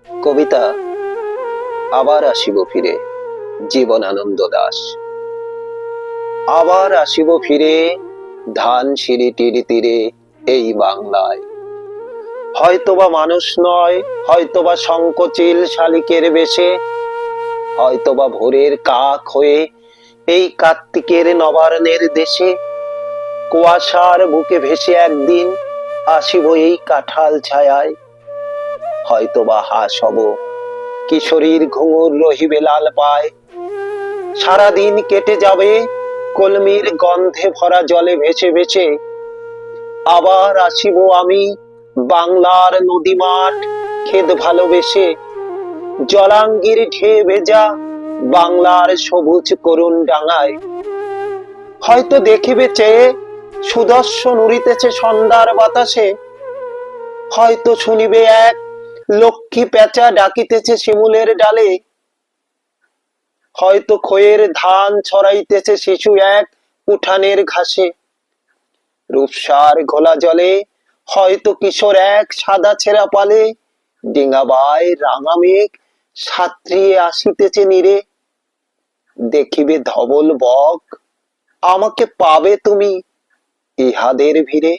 কবিতা আবার আসিব ফিরে, জীবনানন্দ দাশ। আবার আসিব ফিরে ধান সিঁড়িটির তীরে, এই বাংলায়। হয়তোবা মানুষ নয়, হয়তোবা শঙ্খচিল শালিকের বেশে, হয়তোবা ভোরের কাক হয়ে এই কার্তিকের নবারণের দেশে। কুয়াশার বুকে ভেসে একদিন আসিব এই কাঁঠাল ছায়ায়। হয়তোবা হাস হব, কিশোরীর ঘুঙুর রহিবে লাল পায়। সারাদিন কেটে যাবে কলমির গন্ধে ভরা জলে ভেসে ভেসে। আবার আসিব আমি বাংলার নদী মাঠ ক্ষেত ভালোবেসে। জলাঙ্গির ঢেউ ভেজা বাংলার সবুজ করুণ ডাঙায়। হয়তো দেখিবে চেয়ে সুদর্শন উড়িতেছে সন্ধ্যার বাতাসে। হয়তো শুনিবে এক লক্ষ্মী পেঁচা ডাকিতেছে শিমুলের ডালে। হয়তো খয়ের ধান ছড়াইতেছে শিশু এক উঠানের ঘাসে। রূপসার ঘোলা জলে হয়তো কিশোর এক সাদা ছেঁড়া পালে। ডিঙাবায় রাঙা মেঘ সাঁতরিয়ে আসিতেছে নীরে। দেখিবে ধবল বক, আমাকে পাবে তুমি ইহাদের ভিড়ে।